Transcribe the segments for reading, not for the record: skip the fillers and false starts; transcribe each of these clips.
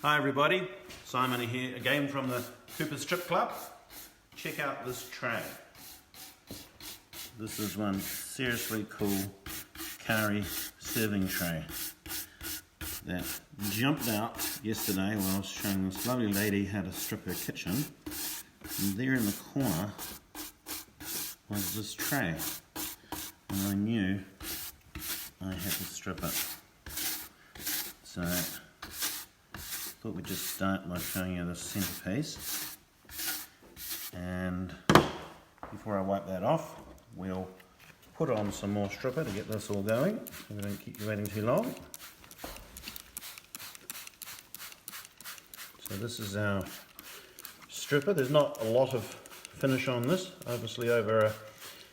Hi everybody, Simon here again from the Cooper's Strip Club. Check out this tray. This is one seriously cool curry serving tray that jumped out yesterday while I was showing this lovely lady how to strip her kitchen. And there in the corner was this tray, and I knew I had to strip it. So thought we'd just start by showing you the centerpiece, and before I wipe that off we'll put on some more stripper to get this all going so we don't keep you waiting too long. So this is our stripper. There's not a lot of finish on this. Obviously over a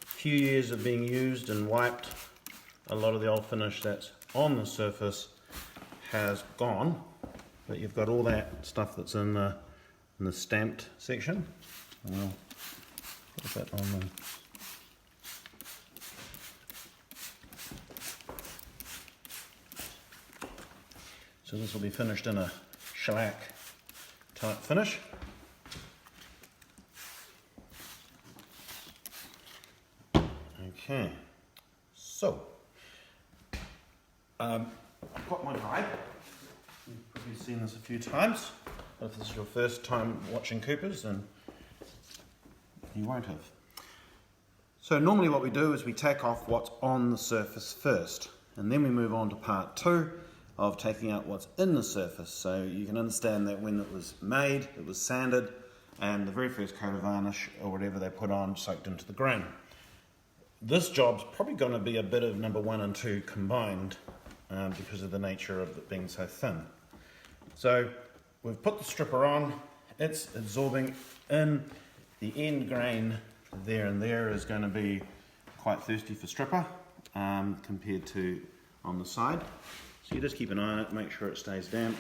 few years of being used and wiped, a lot of the old finish that's on the surface has gone. But you've got all that stuff that's in the stamped section. And we'll put that on the so this will be finished in a shellac type finish. Okay, so I've got my guide. You've probably seen this a few times. If this is your first time watching Coopers, then you won't have. So normally what we do is we take off what's on the surface first, and then we move on to part two of taking out what's in the surface. So you can understand that when it was made, it was sanded, and the very first coat of varnish or whatever they put on soaked into the grain. This job's probably going to be a bit of number 1 and 2 combined because of the nature of it being so thin. So we've put the stripper on, it's absorbing in. The end grain there and there is going to be quite thirsty for stripper compared to on the side. So you just keep an eye on it, make sure it stays damp.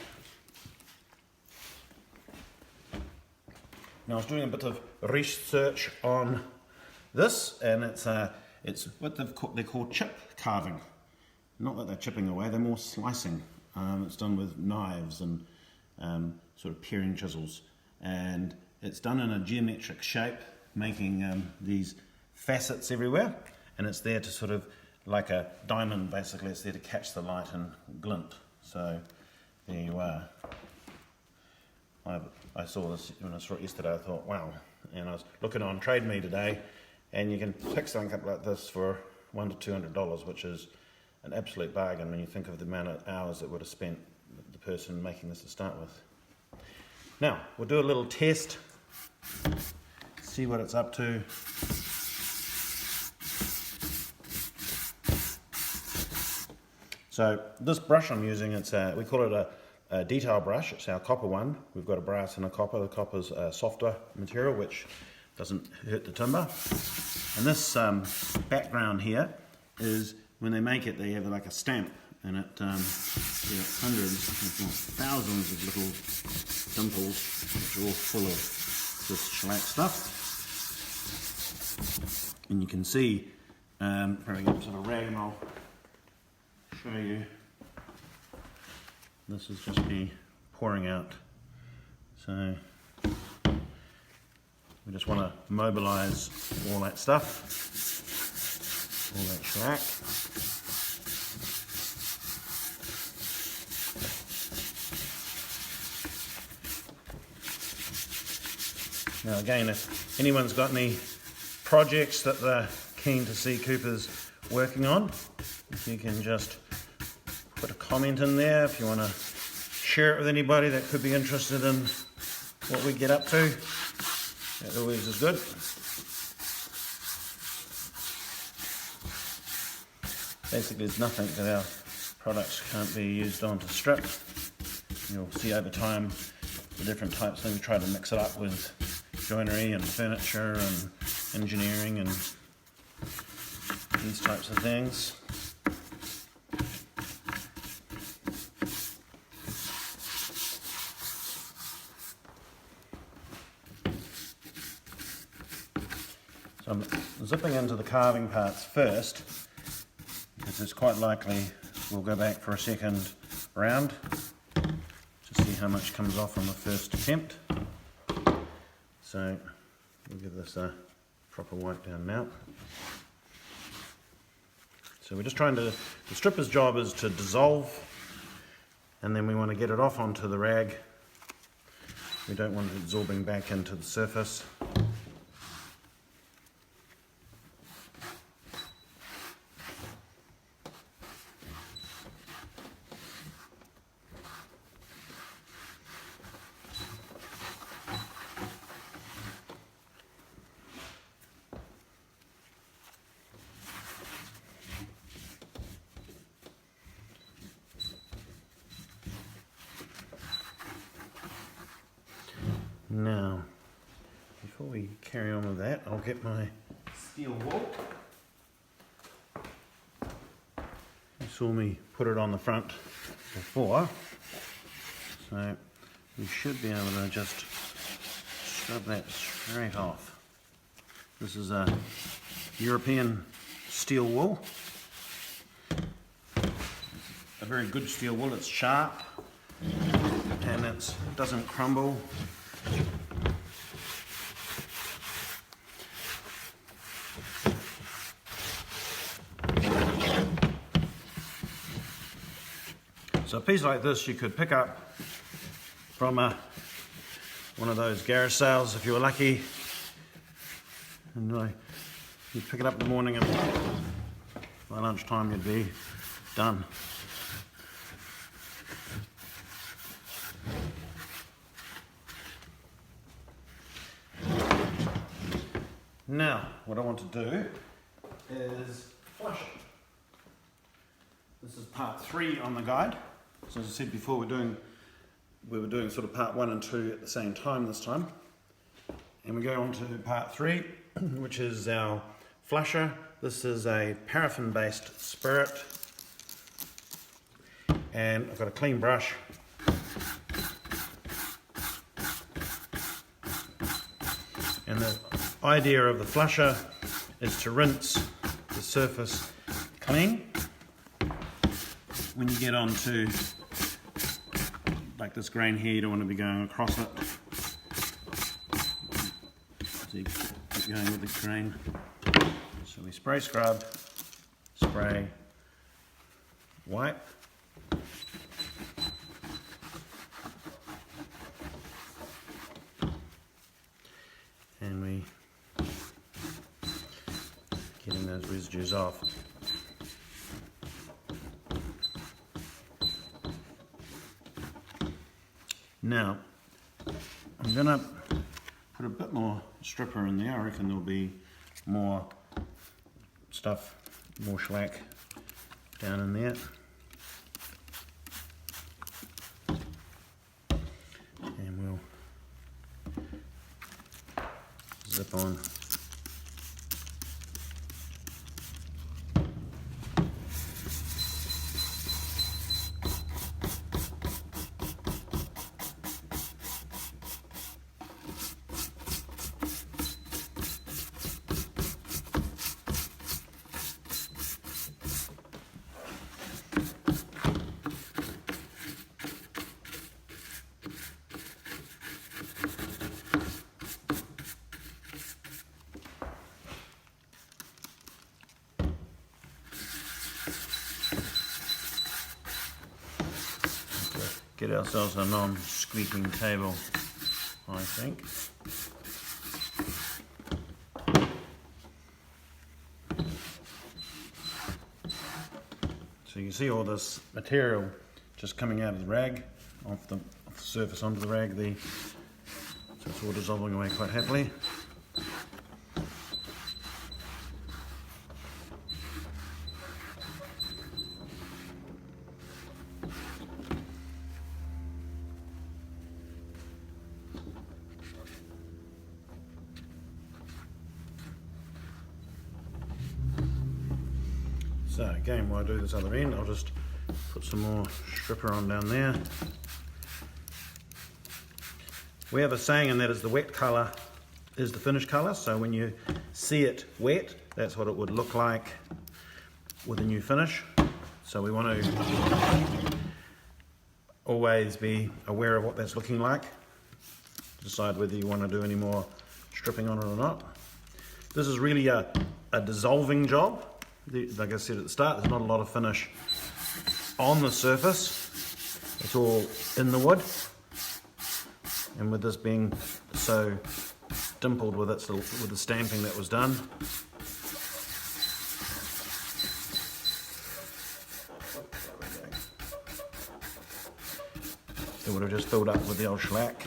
Now I was doing a bit of research on this, and it's what they call chip carving. Not that they're chipping away, they're more slicing. It's done with knives and sort of paring chisels, and it's done in a geometric shape, making these facets everywhere, and it's there to sort of, like a diamond basically, it's there to catch the light and glint. So there you are. I saw this when I saw it yesterday, I thought wow, and I was looking on Trade Me today, and you can pick something up like this for $100 to $200, which is an absolute bargain when you think of the amount of hours that would have spent the person making this to start with. Now, we'll do a little test, see what it's up to. So this brush I'm using, we call it a detail brush. It's our copper one. We've got a brass and a copper. The copper's a softer material which doesn't hurt the timber. And this background here is, when they make it, they have like a stamp, and it hundreds, if not thousands of little dimples, which are all full of this shellac stuff. And you can see, probably get sort of rag, and I'll show you. This is just me pouring out. So we just want to mobilize all that stuff, all that shellac. Now again, if anyone's got any projects that they're keen to see Cooper's working on, if you can just put a comment in there, if you want to share it with anybody that could be interested in what we get up to, that always is good. Basically, there's nothing that our products can't be used on to strip. You'll see over time the different types of things. We try to mix it up with joinery and furniture and engineering and these types of things. So I'm zipping into the carving parts first, because it's quite likely we'll go back for a second round to see how much comes off on the first attempt. So we'll give this a proper wipe down now. So we're just trying to, the stripper's job is to dissolve, and then we want to get it off onto the rag. We don't want it absorbing back into the surface. Now, before we carry on with that, I'll get my steel wool. You saw me put it on the front before, so we should be able to just scrub that straight off. This is a European steel wool, a very good steel wool. It's sharp and it doesn't crumble. So a piece like this you could pick up from one of those garage sales if you were lucky, and you'd pick it up in the morning and by lunchtime you'd be done. Now, what I want to do is flush it. This is part 3 on the guide. So as I said before, we were doing sort of part 1 and 2 at the same time this time. And we go on to part 3, which is our flusher. This is a paraffin-based spirit. And I've got a clean brush. And the idea of the flusher is to rinse the surface clean. When you get onto like this grain here, you don't want to be going across it. So you keep going with the grain. So we spray scrub, spray, wipe. And we getting those residues off. Now, I'm going to put a bit more stripper in there. I reckon there'll be more stuff, more shellac down in there. And we'll zip on. Get ourselves a non-squeaking table, I think. So you see all this material just coming out of the rag, off the surface onto the rag there. So it's all dissolving away quite happily. So again, while I do this other end, I'll just put some more stripper on down there. We have a saying, and that is the wet colour is the finished colour. So when you see it wet, that's what it would look like with a new finish. So we want to always be aware of what that's looking like. Decide whether you want to do any more stripping on it or not. This is really a dissolving job. Like I said at the start, there's not a lot of finish on the surface. It's all in the wood. And with this being so dimpled with the stamping that was done, it would have just filled up with the old shellac.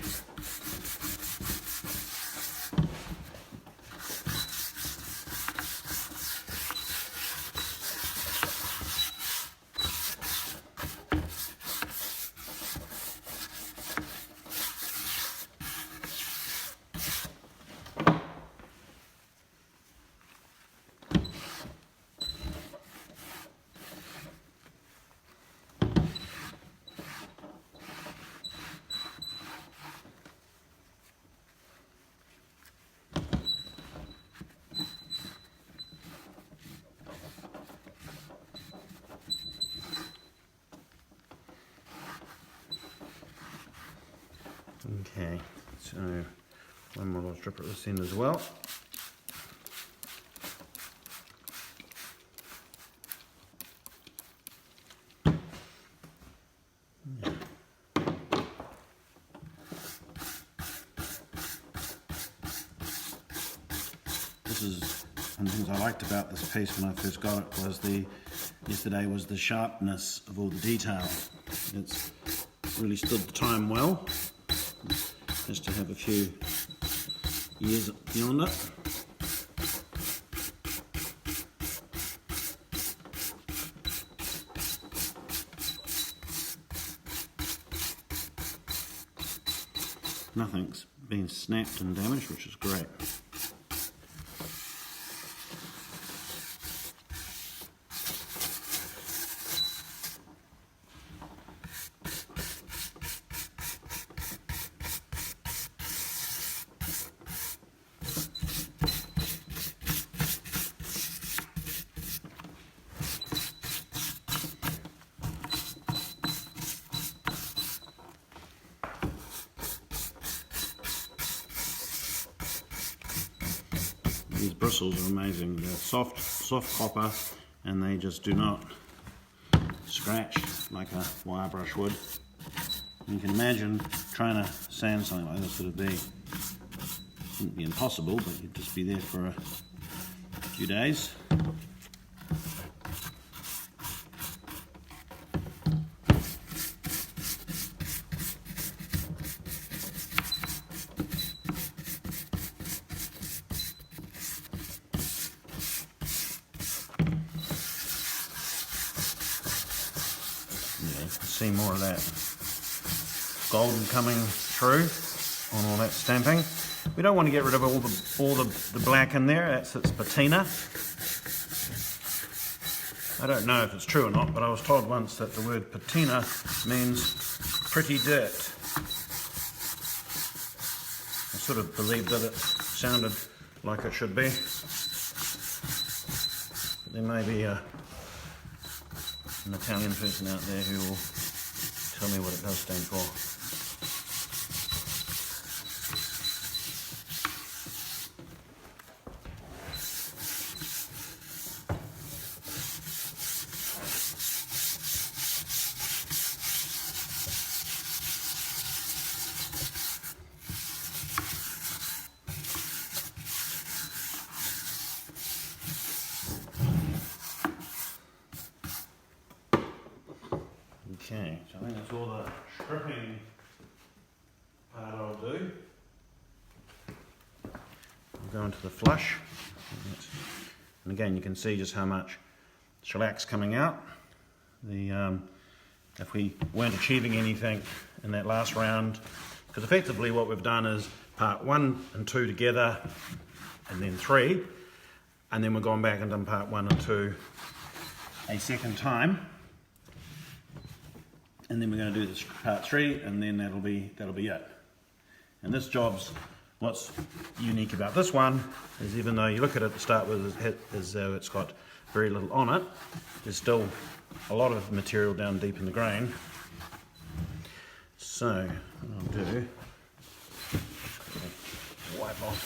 Okay, so one more little strip at this end as well. This is one of the things I liked about this piece when I first got it was yesterday was the sharpness of all the detail. It's really stood the time well. Just to have a few years beyond it. Nothing's been snapped and damaged, which is great. These bristles are amazing. They're soft copper, and they just do not scratch like a wire brush would. And you can imagine trying to sand something like this wouldn't be impossible, but you'd just be there for a few days. See more of that golden coming through on all that stamping. We don't want to get rid of all the black in there. That's its patina. I don't know if it's true or not, but I was told once that the word patina means pretty dirt. I sort of believed that it sounded like it should be. But there may be an Italian person out there who will tell me what it does stand for. Okay, so I think that's all the stripping part I'll do. I'll go into the flush. And again, you can see just how much shellac's coming out. If we weren't achieving anything in that last round, because effectively what we've done is part 1 and 2 together, and then 3, and then we're going back and done part 1 and 2 a second time. And then we're going to do this part 3, and then that'll be it. And this job's, what's unique about this one is even though you look at it to start with as though it's got very little on it, there's still a lot of material down deep in the grain. So what I'll do, wipe off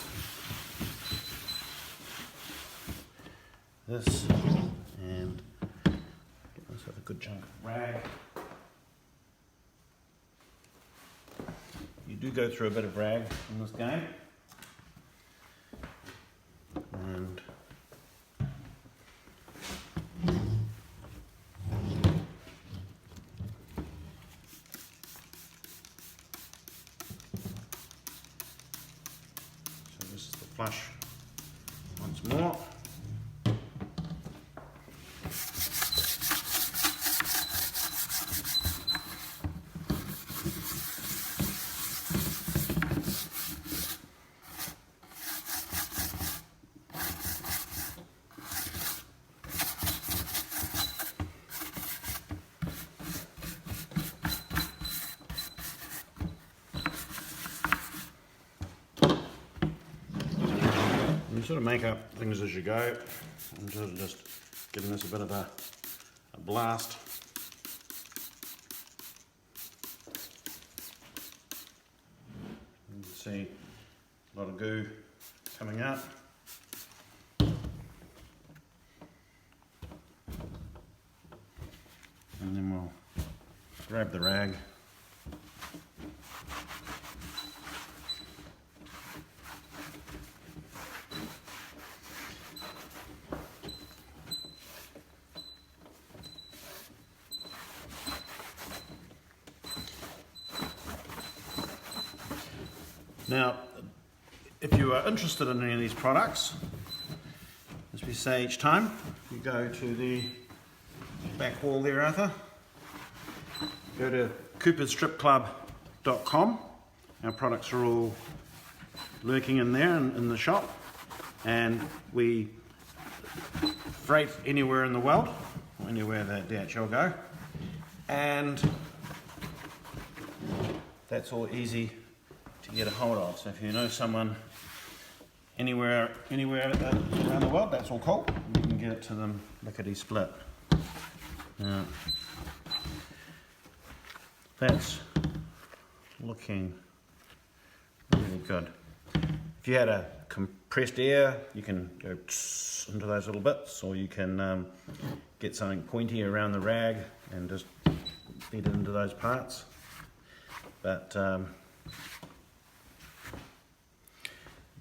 this and get myself a good chunk of rag. You do go through a bit of rag in this game, and so this is the flush once more. You sort of make up things as you go. I'm sort of just giving this a bit of a blast. You can see a lot of goo coming out. And then we'll grab the rag. Now, if you are interested in any of these products, as we say each time, you go to the back wall there, Arthur. Go to coopersstripclub.com. Our products are all lurking in there in the shop, and we freight anywhere in the world, anywhere that DHL go, and that's all easy to get a hold of. So if you know someone anywhere around the world, that's all cool. You can get it to them lickety split. Now, that's looking really good. If you had a compressed air, you can go into those little bits, or you can get something pointy around the rag and just feed it into those parts. But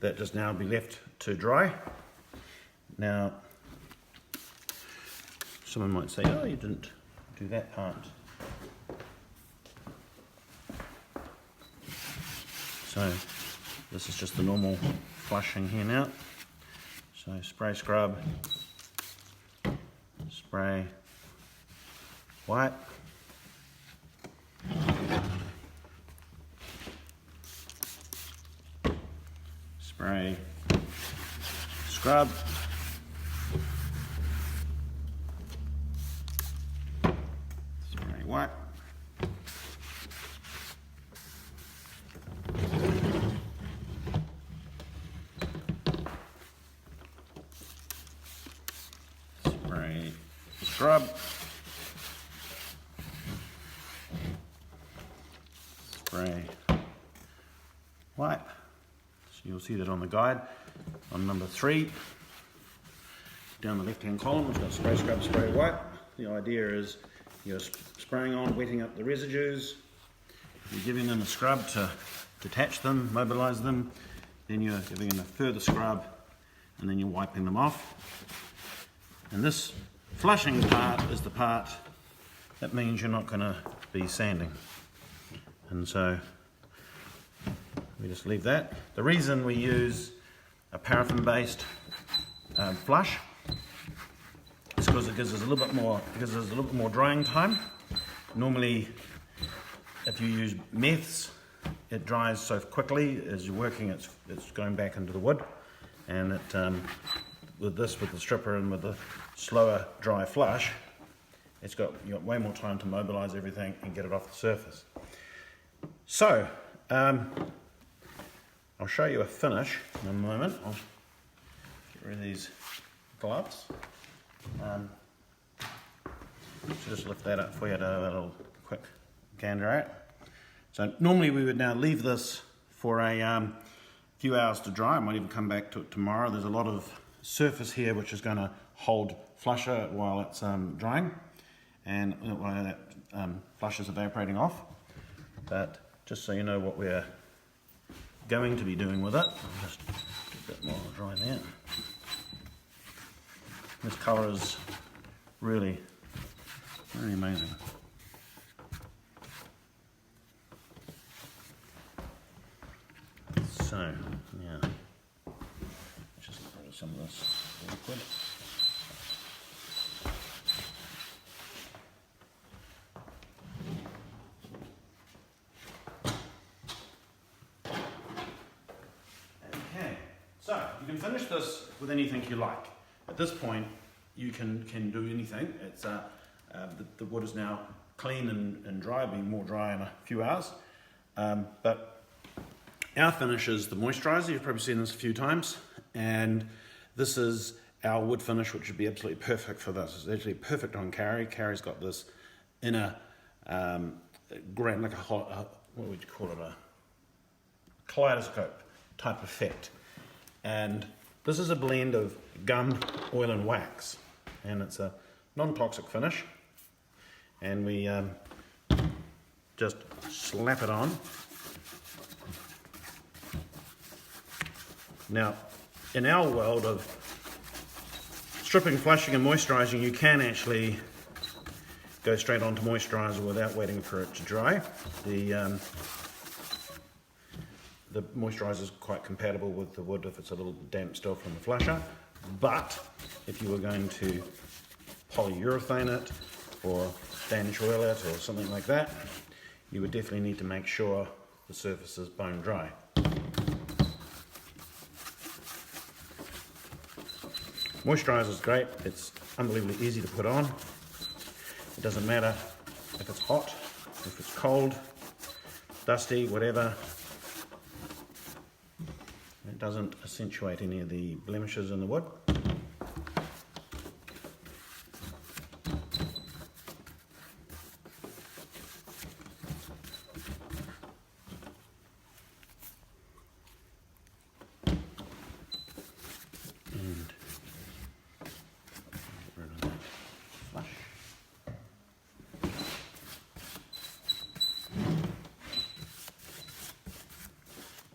that just now be left to dry. Now, someone might say, oh, you didn't do that part. So, this is just the normal flushing here now. So, spray scrub, spray white, spray scrub, spray white, spray scrub, spray white. You'll see that on the guide on number 3 down the left hand column it's got spray scrub, spray white. The idea is you're spraying on, wetting up the residues, you're giving them a scrub to detach them, mobilize them, then you're giving them a further scrub, and then you're wiping them off. And this flushing part is the part that means you're not going to be sanding, and so we just leave that. The reason we use a paraffin-based flush is because it gives us a little bit more drying time. Normally, if you use meths, it dries so quickly as you're working. It's going back into the wood, and it with the stripper and with the slower dry flush, you got way more time to mobilize everything and get it off the surface. So. I'll show you a finish in a moment. I'll get rid of these gloves. So just lift that up for you to have a little quick gander at. So normally we would now leave this for a few hours to dry. I might even come back to it tomorrow. There's a lot of surface here which is going to hold flusher while it's drying, and while that flusher is evaporating off. But just so you know what we're going to be doing with it, I'll just do a bit more dry there. This colour is really, really amazing. So, yeah, just throw some of this liquid. Okay, so you can finish this with anything you like. At this point, you can do anything. It's the wood is now clean and dry, being more dry in a few hours. But our finish is the moisturizer. You've probably seen this a few times, and this is our wood finish, which would be absolutely perfect for this. It's actually perfect on Carrie. Carrie's got this inner grand, like what would you call it, a kaleidoscope type effect. And this is a blend of gum, oil and wax, and it's a non-toxic finish, and we just slap it on. Now, in our world of stripping, flushing and moisturizing, you can actually go straight onto moisturizer without waiting for it to dry. The moisturizer is quite compatible with the wood if it's a little damp still from the flusher, but if you were going to polyurethane it or Spanish oil it or something like that, you would definitely need to make sure the surface is bone dry. Moisturizer is great. It's unbelievably easy to put on. It doesn't matter if it's hot, if it's cold, dusty, whatever. It doesn't accentuate any of the blemishes in the wood.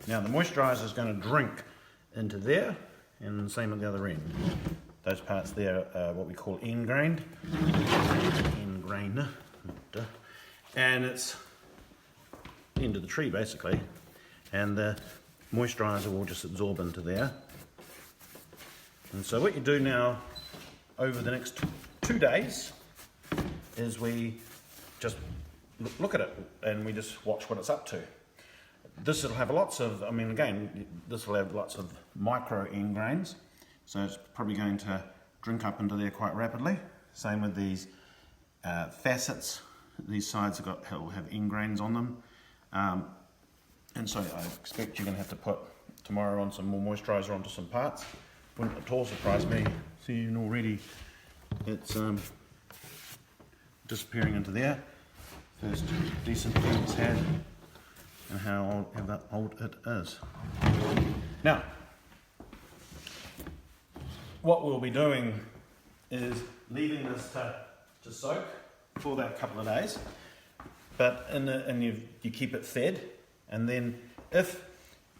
Now the moisturizer is going to drink into there, and the same at the other end. Those parts there are what we call end-grained. And it's the end of the tree basically, and the moisturizer will just absorb into there. And so what you do now over the next 2 days is we just look at it and we just watch what it's up to. This will have lots of, this will have lots of micro end grains, so it's probably going to drink up into there quite rapidly. Same with these facets. These sides will have end grains on them. And so I expect you're going to have to put tomorrow on some more moisturiser onto some parts. Wouldn't at all surprise me seeing already it's disappearing into there. First decent thing it's had, and how old it is. Now, what we'll be doing is leaving this to soak for that couple of days, but you keep it fed, and then if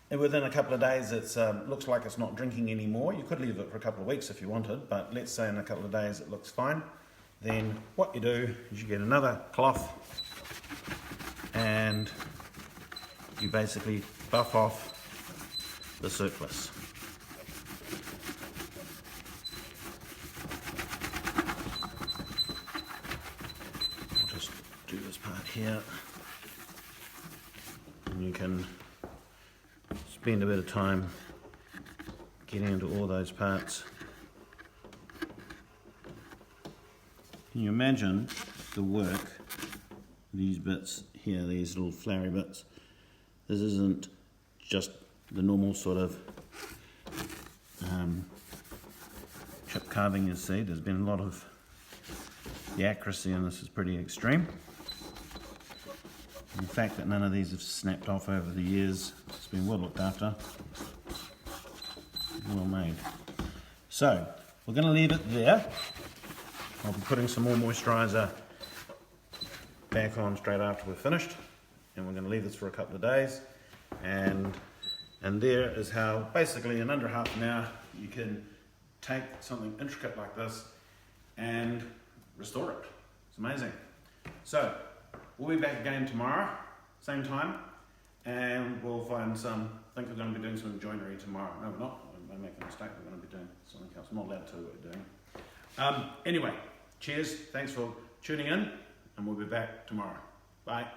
within a couple of days it looks like it's not drinking anymore, you could leave it for a couple of weeks if you wanted, but let's say in a couple of days it looks fine, then what you do is you get another cloth and you basically buff off the surplus. I'll just do this part here, and you can spend a bit of time getting into all those parts. Can you imagine the work, these bits here, these little flowery bits? This isn't just the normal sort of chip carving you see. There's been a lot of, the accuracy in this is pretty extreme. And the fact that none of these have snapped off over the years, it's been well looked after, well made. So we're going to leave it there. I'll be putting some more moisturiser back on straight after we're finished, and we're going to leave this for a couple of days, and there is how basically in under half an hour you can take something intricate like this and restore it. It's amazing. So we'll be back again tomorrow, same time, and we'll find some, I think we're going to be doing some joinery tomorrow. No, we're not. I'm making a mistake. We're going to be doing something else. I'm not allowed to tell you what we're doing. Anyway, cheers. Thanks for tuning in, and we'll be back tomorrow. Bye.